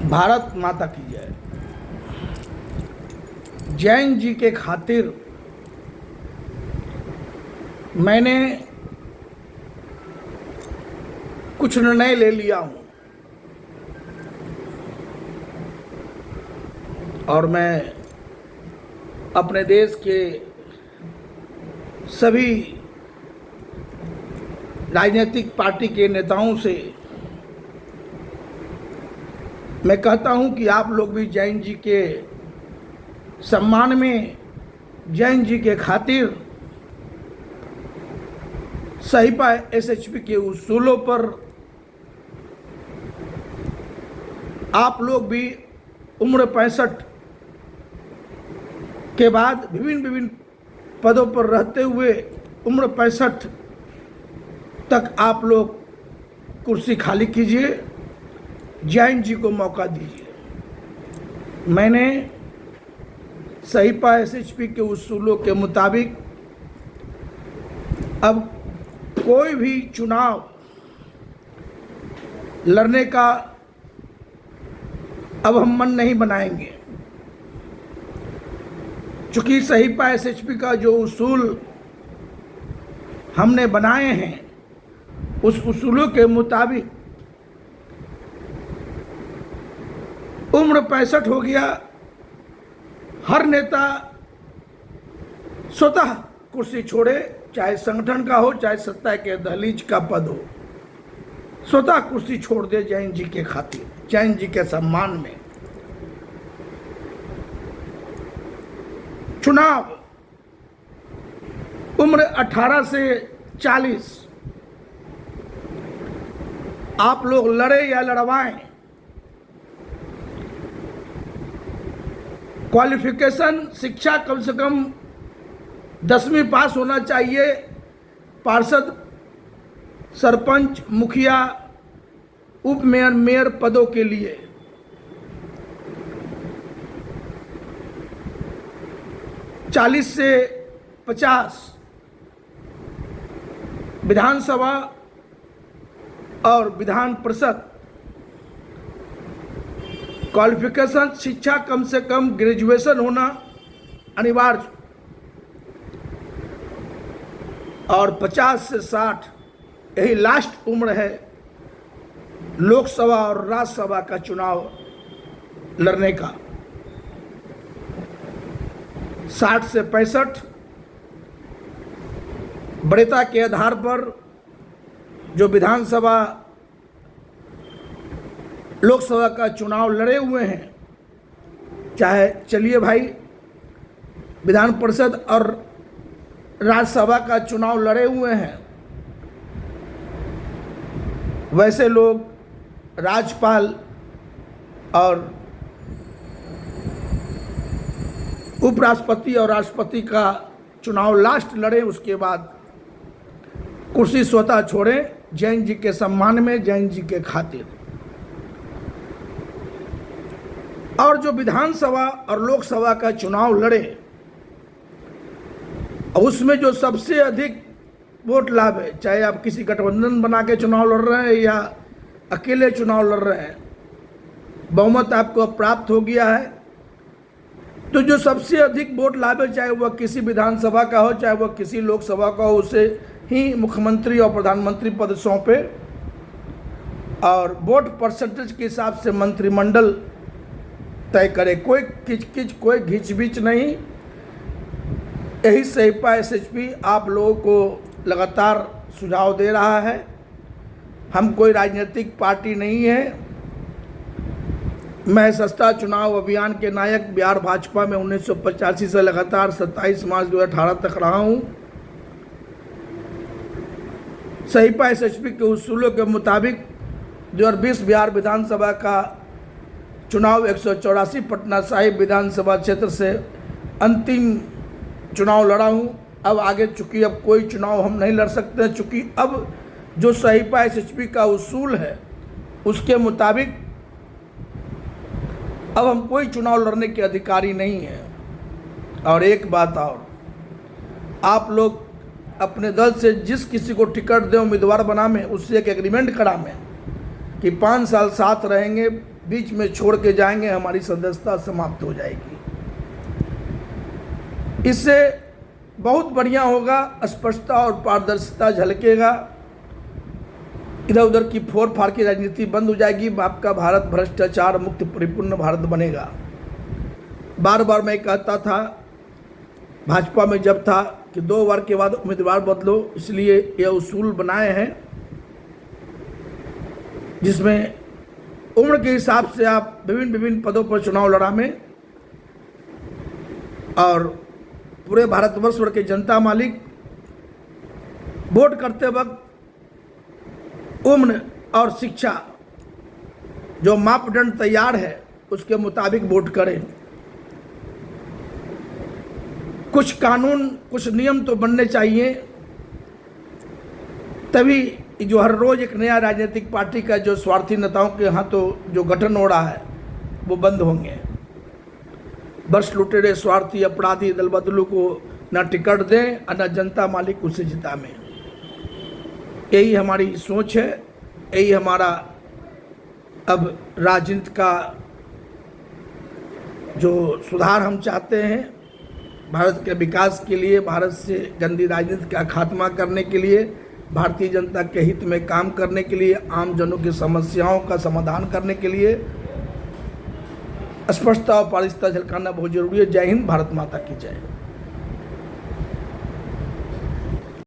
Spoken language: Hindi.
भारत माता की जय। जैन जी के खातिर मैंने कुछ निर्णय ले लिया हूं और मैं अपने देश के सभी राजनीतिक पार्टी के नेताओं से मैं कहता हूं कि आप लोग भी जैन जी के सम्मान में, जैन जी के खातिर सहीपा एसएचपी के उसूलों पर आप लोग भी उम्र 65 के बाद विभिन्न पदों पर रहते हुए उम्र 65 तक आप लोग कुर्सी खाली कीजिए, जैन जी को मौका दीजिए। मैंने सहीपा एसएचपी के उसूलों के मुताबिक अब कोई भी चुनाव लड़ने का अब हम मन नहीं बनाएंगे, चूँकि सहीपा एसएचपी का जो उसूल हमने बनाए हैं उस उसूलों के मुताबिक उम्र 65 हो गया, हर नेता स्वतः कुर्सी छोड़े, चाहे संगठन का हो चाहे सत्ता के दहलीज का पद हो, स्वतः कुर्सी छोड़ दे जैन जी के खातिर, जैन जी के सम्मान में। चुनाव उम्र 18 से 40 आप लोग लड़े या लड़वाएं, क्वालिफिकेशन शिक्षा कम से कम 10वीं पास होना चाहिए। पार्षद, सरपंच, मुखिया, उप मेयर, मेयर पदों के लिए 40 से 50 विधानसभा और विधान परिषद क्वालिफिकेशन शिक्षा कम से कम ग्रेजुएशन होना अनिवार्य, और 50 से 60 यही लास्ट उम्र है लोकसभा और राज्यसभा का चुनाव लड़ने का। 60 से 65 वरीयता के आधार पर जो विधानसभा लोकसभा का चुनाव लड़े हुए हैं, चाहे चलिए भाई विधान परिषद और राज्यसभा का चुनाव लड़े हुए हैं, वैसे लोग राज्यपाल और उपराष्ट्रपति और राष्ट्रपति का चुनाव लास्ट लड़े, उसके बाद कुर्सी स्वतः छोड़ें जैन जी के सम्मान में, जैन जी के खातिर। और जो विधानसभा और लोकसभा का चुनाव लड़े उसमें जो सबसे अधिक वोट लाभ है, चाहे आप किसी गठबंधन बना के चुनाव लड़ रहे हैं या अकेले चुनाव लड़ रहे हैं, बहुमत आपको प्राप्त हो गया है, तो जो सबसे अधिक वोट लाभ है, चाहे वह किसी विधानसभा का हो चाहे वह किसी लोकसभा का हो, उसे ही मुख्यमंत्री और प्रधानमंत्री पद सौंपे और वोट परसेंटेज के हिसाब से मंत्रिमंडल तय करे। कोई किचकिच, कोई घिचबिच नहीं। यही सहीपा एसएचपी आप लोगों को लगातार सुझाव दे रहा है। हम कोई राजनीतिक पार्टी नहीं है। मैं सस्ता चुनाव अभियान के नायक बिहार भाजपा में 1985 से लगातार 27 मार्च 2018 तक रहा हूं। सहीपा एसएचपी के उसूलों के मुताबिक 2020 बिहार विधानसभा का चुनाव 184 पटना साहिब विधानसभा क्षेत्र से अंतिम चुनाव लड़ा हूं। अब आगे चूँकि अब कोई चुनाव हम नहीं लड़ सकते, चूँकि अब जो सहीपा एसएचपी का उसूल है उसके मुताबिक अब हम कोई चुनाव लड़ने के अधिकारी नहीं हैं। और एक बात और, आप लोग अपने दल से जिस किसी को टिकट दें उम्मीदवार बना में, उससे एक एग्रीमेंट करा में कि 5 साल साथ रहेंगे, बीच में छोड़ के जाएंगे, हमारी सदस्यता समाप्त हो जाएगी। इससे बहुत बढ़िया होगा, स्पष्टता और पारदर्शिता झलकेगा, इधर उधर की फोड़ फाड़ की राजनीति बंद हो जाएगी, आपका भारत भ्रष्टाचार मुक्त परिपूर्ण भारत बनेगा। बार बार मैं कहता था भाजपा में जब था कि 2 बार के बाद उम्मीदवार बदलो, इसलिए ये उसूल बनाए हैं जिसमें उम्र के हिसाब से आप विभिन्न पदों पर चुनाव लड़ावें और पूरे भारतवर्ष भर के जनता मालिक वोट करते वक्त उम्र और शिक्षा जो मापदंड तैयार है उसके मुताबिक वोट करें। कुछ कानून, कुछ नियम तो बनने चाहिए, तभी जो हर रोज एक नया राजनीतिक पार्टी का जो स्वार्थी नेताओं के यहाँ तो जो गठन हो रहा है वो बंद होंगे। बस लुटेरे स्वार्थी अपराधी दल बदलू को न टिकट दें और न जनता मालिक उसे जितावे। यही हमारी सोच है, यही हमारा अब राजनीति का जो सुधार हम चाहते हैं, भारत के विकास के लिए, भारत से गंदी राजनीति का खात्मा करने के लिए, भारतीय जनता के हित में काम करने के लिए, आम जनों की समस्याओं का समाधान करने के लिए स्पष्टता और पारदर्शिता झलकाना बहुत जरूरी है। जय हिंद, भारत माता की जय।